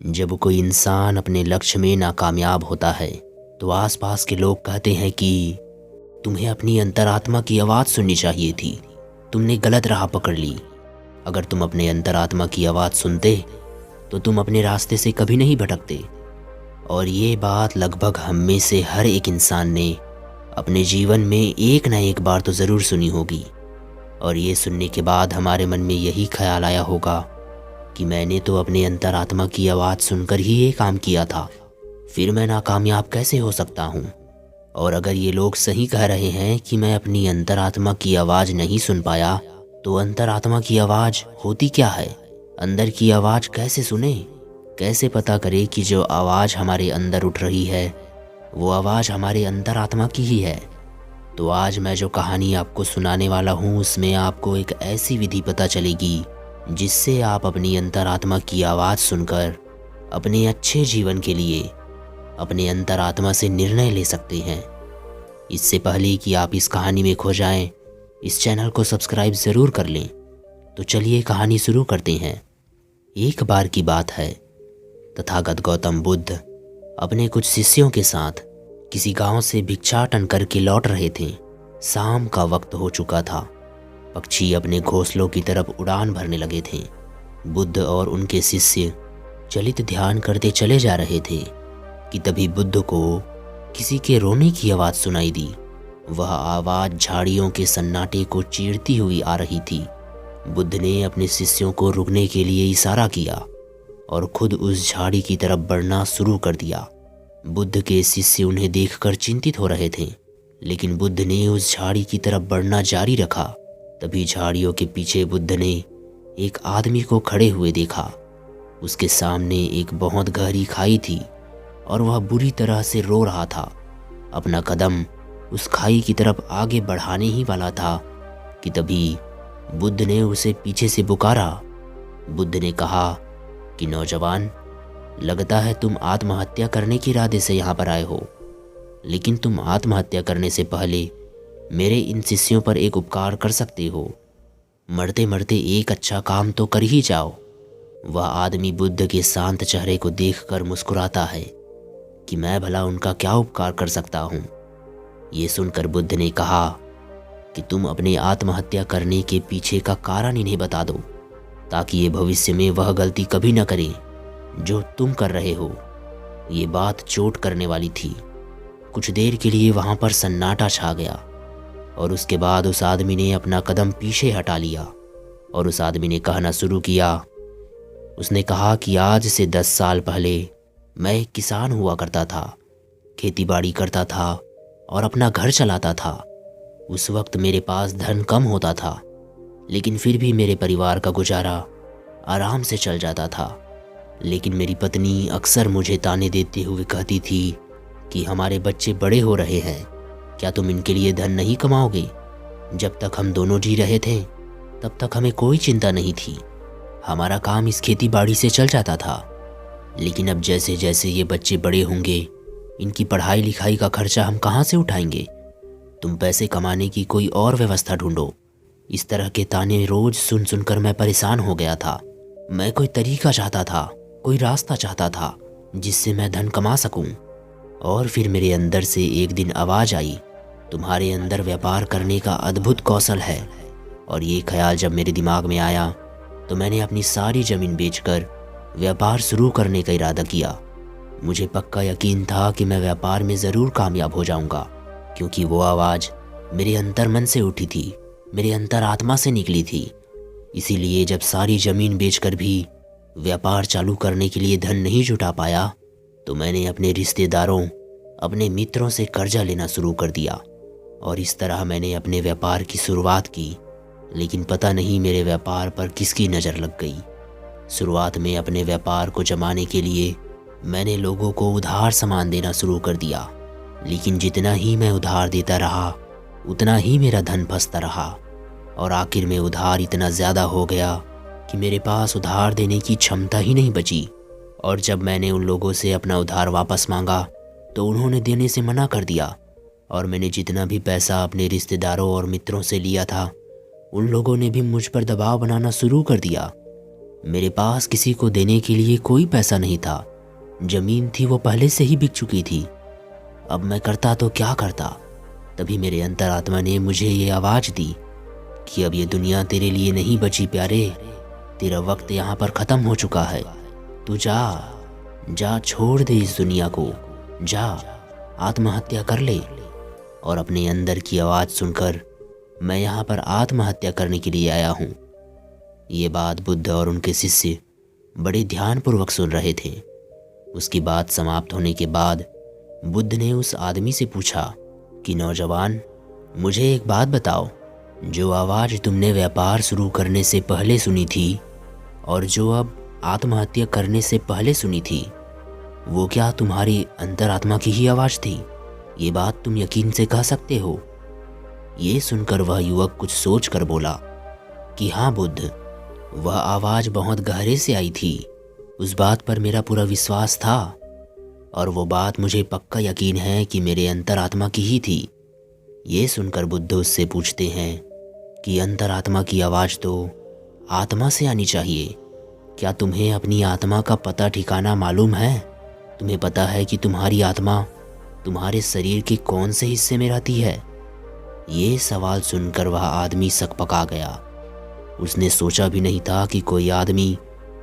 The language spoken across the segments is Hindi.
जब कोई इंसान अपने लक्ष्य में नाकामयाब होता है तो आसपास के लोग कहते हैं कि तुम्हें अपनी अंतरात्मा की आवाज़ सुननी चाहिए थी, तुमने गलत राह पकड़ ली। अगर तुम अपने अंतरात्मा की आवाज़ सुनते तो तुम अपने रास्ते से कभी नहीं भटकते। और ये बात लगभग हम में से हर एक इंसान ने अपने जीवन में एक न एक बार तो ज़रूर सुनी होगी। और ये सुनने के बाद हमारे मन में यही ख्याल आया होगा कि मैंने तो अपने अंतरात्मा की आवाज़ सुनकर ही ये काम किया था, फिर मैं नाकामयाब कैसे हो सकता हूँ। और अगर ये लोग सही कह रहे हैं कि मैं अपनी अंतरात्मा की आवाज़ नहीं सुन पाया, तो अंतरात्मा की आवाज़ होती क्या है? अंदर की आवाज़ कैसे सुने? कैसे पता करें कि जो आवाज़ हमारे अंदर उठ रही है वो आवाज़ हमारे अंतरात्मा की ही है? तो आज मैं जो कहानी आपको सुनाने वाला हूँ उसमें आपको एक ऐसी विधि पता चलेगी जिससे आप अपनी अंतरात्मा की आवाज़ सुनकर अपने अच्छे जीवन के लिए अपने अंतरात्मा से निर्णय ले सकते हैं। इससे पहले कि आप इस कहानी में खो जाएं, इस चैनल को सब्सक्राइब ज़रूर कर लें। तो चलिए कहानी शुरू करते हैं। एक बार की बात है, तथागत गौतम बुद्ध अपने कुछ शिष्यों के साथ किसी गांव से भिक्षाटन करके लौट रहे थे। शाम का वक्त हो चुका था। पक्षी अपने घोंसलों की तरफ उड़ान भरने लगे थे। बुद्ध और उनके शिष्य चलित ध्यान करते चले जा रहे थे कि तभी बुद्ध को किसी के रोने की आवाज़ सुनाई दी। वह आवाज़ झाड़ियों के सन्नाटे को चीरती हुई आ रही थी। बुद्ध ने अपने शिष्यों को रुकने के लिए इशारा किया और खुद उस झाड़ी की तरफ बढ़ना शुरू कर दिया। बुद्ध के शिष्य उन्हें देखकर चिंतित हो रहे थे, लेकिन बुद्ध ने उस झाड़ी की तरफ बढ़ना जारी रखा। तभी झाड़ियों के पीछे बुद्ध ने एक आदमी को खड़े हुए देखा। उसके सामने एक बहुत गहरी खाई थी और वह बुरी तरह से रो रहा था। अपना कदम उस खाई की तरफ आगे बढ़ाने ही वाला था कि तभी बुद्ध ने उसे पीछे से पुकारा। बुद्ध ने कहा कि नौजवान, लगता है तुम आत्महत्या करने के इरादे से यहाँ पर आए हो, लेकिन तुम आत्महत्या करने से पहले मेरे इन शिष्यों पर एक उपकार कर सकते हो। मरते मरते एक अच्छा काम तो कर ही जाओ। वह आदमी बुद्ध के शांत चेहरे को देखकर मुस्कुराता है कि मैं भला उनका क्या उपकार कर सकता हूँ। ये सुनकर बुद्ध ने कहा कि तुम अपने आत्महत्या करने के पीछे का कारण इन्हें बता दो, ताकि ये भविष्य में वह गलती कभी न करें जो तुम कर रहे हो। ये बात चोट करने वाली थी। कुछ देर के लिए वहाँ पर सन्नाटा छा गया और उसके बाद उस आदमी ने अपना कदम पीछे हटा लिया और उस आदमी ने कहना शुरू किया। उसने कहा कि आज से 10 साल पहले मैं एक किसान हुआ करता था, खेती बाड़ी करता था और अपना घर चलाता था। उस वक्त मेरे पास धन कम होता था, लेकिन फिर भी मेरे परिवार का गुजारा आराम से चल जाता था। लेकिन मेरी पत्नी अक्सर मुझे ताने देते हुए कहती थी कि हमारे बच्चे बड़े हो रहे हैं, क्या तुम इनके लिए धन नहीं कमाओगे? जब तक हम दोनों जी रहे थे तब तक हमें कोई चिंता नहीं थी। हमारा काम इस खेती बाड़ी से चल जाता था। लेकिन अब जैसे जैसे ये बच्चे बड़े होंगे, इनकी पढ़ाई लिखाई का खर्चा हम कहाँ से उठाएंगे? तुम पैसे कमाने की कोई और व्यवस्था ढूंढो। इस तरह के ताने रोज सुन सुनकर मैं परेशान हो गया था। मैं कोई तरीका चाहता था, कोई रास्ता चाहता था जिससे मैं धन कमा सकूं। और फिर मेरे अंदर से एक दिन आवाज़ आई, तुम्हारे अंदर व्यापार करने का अद्भुत कौशल है। और ये ख्याल जब मेरे दिमाग में आया तो मैंने अपनी सारी ज़मीन बेचकर व्यापार शुरू करने का इरादा किया। मुझे पक्का यकीन था कि मैं व्यापार में ज़रूर कामयाब हो जाऊंगा, क्योंकि वो आवाज़ मेरे अंतर्मन से उठी थी, मेरे अंतरात्मा से निकली थी। इसीलिए जब सारी ज़मीन बेचकर भी व्यापार चालू करने के लिए धन नहीं जुटा पाया तो मैंने अपने रिश्तेदारों, अपने मित्रों से कर्जा लेना शुरू कर दिया और इस तरह मैंने अपने व्यापार की शुरुआत की। लेकिन पता नहीं मेरे व्यापार पर किसकी नज़र लग गई। शुरुआत में अपने व्यापार को जमाने के लिए मैंने लोगों को उधार सामान देना शुरू कर दिया, लेकिन जितना ही मैं उधार देता रहा उतना ही मेरा धन फंसता रहा और आखिर में उधार इतना ज़्यादा हो गया कि मेरे पास उधार देने की क्षमता ही नहीं बची। और जब मैंने उन लोगों से अपना उधार वापस मांगा तो उन्होंने देने से मना कर दिया और मैंने जितना भी पैसा अपने रिश्तेदारों और मित्रों से लिया था उन लोगों ने भी मुझ पर दबाव बनाना शुरू कर दिया मेरे पास किसी को देने के लिए कोई पैसा नहीं था। जमीन थी वो पहले से ही बिक चुकी थी। अब मैं करता तो क्या करता। तभी मेरे अंतरात्मा ने मुझे ये आवाज़ दी कि अब ये दुनिया तेरे लिए नहीं बची प्यारे, तेरा वक्त यहाँ पर ख़त्म हो चुका है। तू जा छोड़ दे इस दुनिया को, जा आत्महत्या कर ले। और अपने अंदर की आवाज़ सुनकर मैं यहाँ पर आत्महत्या करने के लिए आया हूँ। ये बात बुद्ध और उनके शिष्य बड़े ध्यानपूर्वक सुन रहे थे। उसकी बात समाप्त होने के बाद बुद्ध ने उस आदमी से पूछा कि नौजवान, मुझे एक बात बताओ, जो आवाज़ तुमने व्यापार शुरू करने से पहले सुनी थी और जो अब आत्महत्या करने से पहले सुनी थी, वो क्या तुम्हारी अंतरात्मा की ही आवाज़ थी? ये बात तुम यकीन से कह सकते हो? ये सुनकर वह युवक कुछ सोच कर बोला कि हाँ बुद्ध, वह आवाज़ बहुत गहरे से आई थी। उस बात पर मेरा पूरा विश्वास था और वो बात मुझे पक्का यकीन है कि मेरे अंतरात्मा की ही थी। ये सुनकर बुद्ध उससे पूछते हैं कि अंतरात्मा की आवाज़ तो आत्मा से आनी चाहिए। क्या तुम्हें अपनी आत्मा का पता ठिकाना मालूम है? तुम्हें पता है कि तुम्हारी आत्मा तुम्हारे शरीर के कौन से हिस्से में रहती है? ये सवाल सुनकर वह आदमी सकपका गया। उसने सोचा भी नहीं था कि कोई आदमी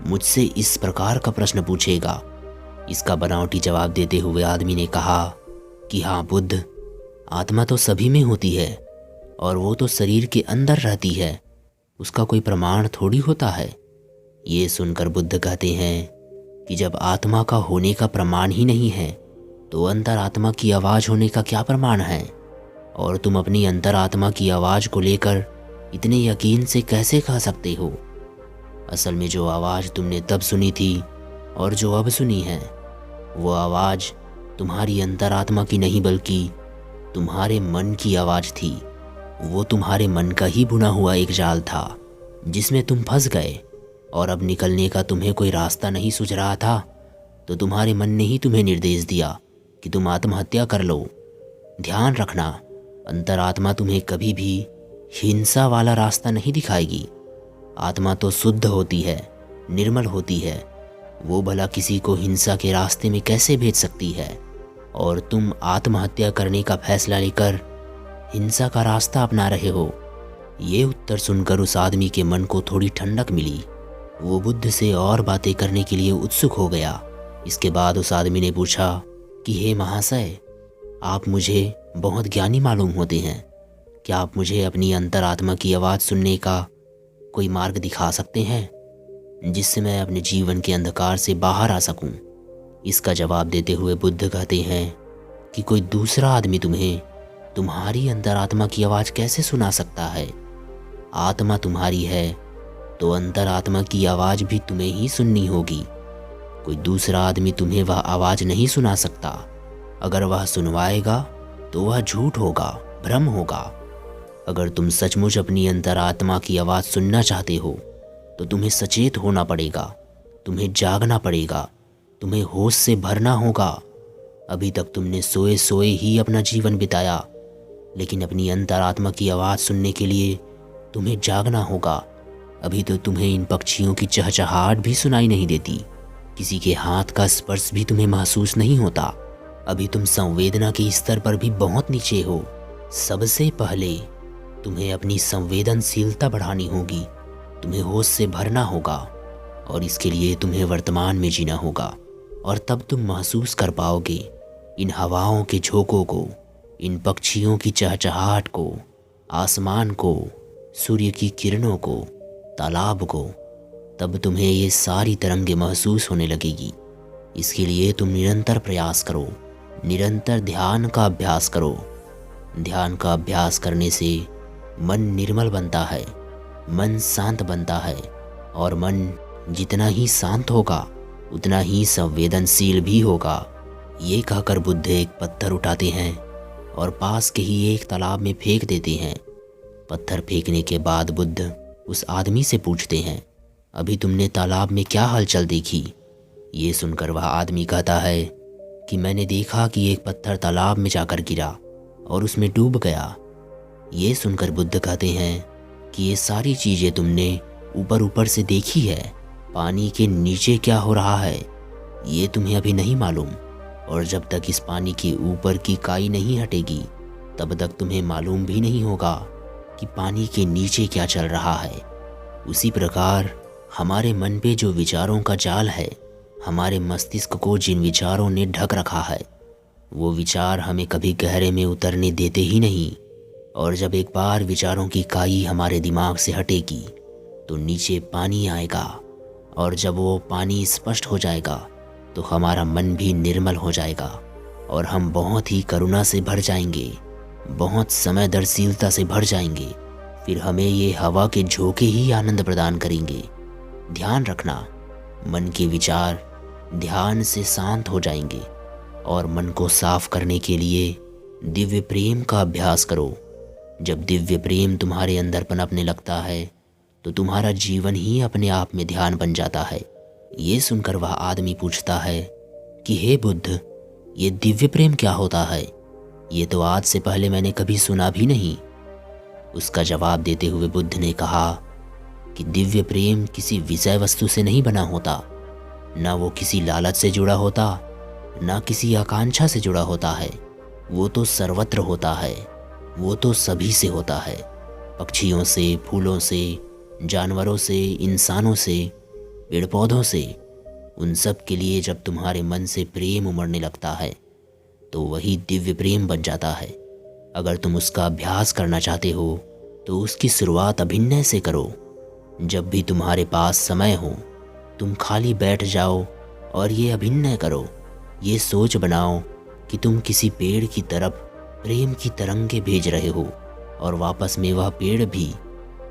मुझसे इस प्रकार का प्रश्न पूछेगा। इसका बनावटी जवाब देते हुए आदमी ने कहा कि हाँ बुद्ध, आत्मा तो सभी में होती है और वो तो शरीर के अंदर रहती है, उसका कोई प्रमाण थोड़ी होता है। ये सुनकर बुद्ध कहते हैं कि जब आत्मा का होने का प्रमाण ही नहीं है तो अंतरात्मा की आवाज़ होने का क्या प्रमाण है? और तुम अपनी अंतरात्मा की आवाज़ को लेकर इतने यकीन से कैसे कह सकते हो? असल में जो आवाज़ तुमने तब सुनी थी और जो अब सुनी है, वो आवाज़ तुम्हारी अंतरात्मा की नहीं बल्कि तुम्हारे मन की आवाज़ थी। वो तुम्हारे मन का ही बुना हुआ एक जाल था जिसमें तुम फंस गए और अब निकलने का तुम्हें कोई रास्ता नहीं सूझ रहा था, तो तुम्हारे मन ने ही तुम्हें निर्देश दिया कि तुम आत्महत्या कर लो। ध्यान रखना, अंतरात्मा तुम्हें कभी भी हिंसा वाला रास्ता नहीं दिखाएगी। आत्मा तो शुद्ध होती है, निर्मल होती है। वो भला किसी को हिंसा के रास्ते में कैसे भेज सकती है? और तुम आत्महत्या करने का फैसला लेकर हिंसा का रास्ता अपना रहे हो। ये उत्तर सुनकर उस आदमी के मन को थोड़ी ठंडक मिली। वो बुद्ध से और बातें करने के लिए उत्सुक हो गया। इसके बाद उस आदमी ने पूछा कि हे महाशय, आप मुझे बहुत ज्ञानी मालूम होते हैं। क्या आप मुझे अपनी अंतरात्मा की आवाज़ सुनने का कोई मार्ग दिखा सकते हैं जिससे मैं अपने जीवन के अंधकार से बाहर आ सकूं? इसका जवाब देते हुए बुद्ध कहते हैं कि कोई दूसरा आदमी तुम्हें तुम्हारी अंतरात्मा की आवाज़ कैसे सुना सकता है? आत्मा तुम्हारी है तो अंतरात्मा की आवाज़ भी तुम्हें ही सुननी होगी। कोई दूसरा आदमी तुम्हें वह आवाज़ नहीं सुना सकता। अगर वह सुनवाएगा तो वह झूठ होगा, भ्रम होगा। अगर तुम सचमुच अपनी अंतरात्मा की आवाज़ सुनना चाहते हो तो तुम्हें सचेत होना पड़ेगा, तुम्हें जागना पड़ेगा, तुम्हें होश से भरना होगा। अभी तक तुमने सोए सोए ही अपना जीवन बिताया, लेकिन अपनी अंतरात्मा की आवाज़ सुनने के लिए तुम्हें जागना होगा। अभी तो तुम्हें इन पक्षियों की चहचहाहट भी सुनाई नहीं देती, किसी के हाथ का स्पर्श भी तुम्हें महसूस नहीं होता। अभी तुम संवेदना के स्तर पर भी बहुत नीचे हो। सबसे पहले तुम्हें अपनी संवेदनशीलता बढ़ानी होगी, तुम्हें होश से भरना होगा और इसके लिए तुम्हें वर्तमान में जीना होगा। और तब तुम महसूस कर पाओगे इन हवाओं के झोंकों को, इन पक्षियों की चहचहाहट को, आसमान को, सूर्य की किरणों को, तालाब को। तब तुम्हें ये सारी तरंगें महसूस होने लगेगी। इसके लिए तुम निरंतर प्रयास करो, निरंतर ध्यान का अभ्यास करो। ध्यान का अभ्यास करने से मन निर्मल बनता है, मन शांत बनता है और मन जितना ही शांत होगा उतना ही संवेदनशील भी होगा। ये कहकर बुद्ध एक पत्थर उठाते हैं और पास के ही एक तालाब में फेंक देते हैं। पत्थर फेंकने के बाद बुद्ध उस आदमी से पूछते हैं, अभी तुमने तालाब में क्या हलचल देखी? ये सुनकर वह आदमी कहता है कि मैंने देखा कि एक पत्थर तालाब में जाकर गिरा और उसमें डूब गया। ये सुनकर बुद्ध कहते हैं कि ये सारी चीज़ें तुमने ऊपर ऊपर से देखी है, पानी के नीचे क्या हो रहा है ये तुम्हें अभी नहीं मालूम, और जब तक इस पानी के ऊपर की काई नहीं हटेगी तब तक तुम्हें मालूम भी नहीं होगा कि पानी के नीचे क्या चल रहा है। उसी प्रकार हमारे मन पे जो विचारों का जाल है, हमारे मस्तिष्क को जिन विचारों ने ढक रखा है, वो विचार हमें कभी गहरे में उतरने देते ही नहीं। और जब एक बार विचारों की काई हमारे दिमाग से हटेगी तो नीचे पानी आएगा, और जब वो पानी स्पष्ट हो जाएगा तो हमारा मन भी निर्मल हो जाएगा और हम बहुत ही करुणा से भर जाएंगे, बहुत समयदर्शीलता से भर जाएंगे। फिर हमें ये हवा के झोंके ही आनंद प्रदान करेंगे। ध्यान रखना, मन के विचार ध्यान से शांत हो जाएंगे, और मन को साफ करने के लिए दिव्य प्रेम का अभ्यास करो। जब दिव्य प्रेम तुम्हारे अंदर पनपने लगता है तो तुम्हारा जीवन ही अपने आप में ध्यान बन जाता है। ये सुनकर वह आदमी पूछता है कि हे बुद्ध, ये दिव्य प्रेम क्या होता है? ये तो आज से पहले मैंने कभी सुना भी नहीं। उसका जवाब देते हुए बुद्ध ने कहा कि दिव्य प्रेम किसी विषय वस्तु से नहीं बना होता, ना वो किसी लालच से जुड़ा होता, ना किसी आकांक्षा से जुड़ा होता है। वो तो सर्वत्र होता है, वो तो सभी से होता है, पक्षियों से, फूलों से, जानवरों से, इंसानों से, पेड़ पौधों से। उन सब के लिए जब तुम्हारे मन से प्रेम उमड़ने लगता है तो वही दिव्य प्रेम बन जाता है। अगर तुम उसका अभ्यास करना चाहते हो तो उसकी शुरुआत अभिनय से करो। जब भी तुम्हारे पास समय हो तुम खाली बैठ जाओ और ये अभिनय करो। ये सोच बनाओ कि तुम किसी पेड़ की तरफ प्रेम की तरंगे भेज रहे हो, और वापस में वह पेड़ भी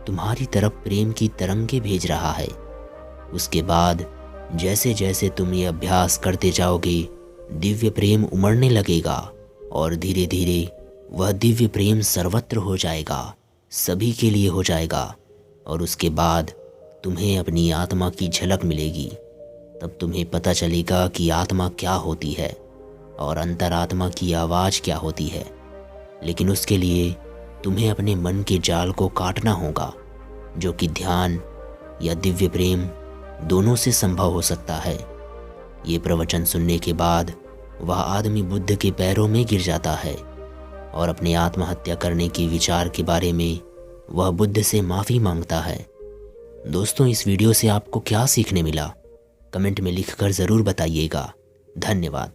तुम्हारी तरफ प्रेम की तरंगे भेज रहा है। उसके बाद जैसे जैसे तुम ये अभ्यास करते जाओगे दिव्य प्रेम उमड़ने लगेगा, और धीरे धीरे वह दिव्य प्रेम सर्वत्र हो जाएगा, सभी के लिए हो जाएगा। और उसके बाद तुम्हें अपनी आत्मा की झलक मिलेगी। तब तुम्हें पता चलेगा कि आत्मा क्या होती है और अंतरात्मा की आवाज़ क्या होती है। लेकिन उसके लिए तुम्हें अपने मन के जाल को काटना होगा, जो कि ध्यान या दिव्य प्रेम दोनों से संभव हो सकता है। ये प्रवचन सुनने के बाद वह आदमी बुद्ध के पैरों में गिर जाता है और अपने आत्महत्या करने के विचार के बारे में वह बुद्ध से माफ़ी मांगता है। दोस्तों, इस वीडियो से आपको क्या सीखने मिला? कमेंट में लिखकर ज़रूर बताइएगा। धन्यवाद।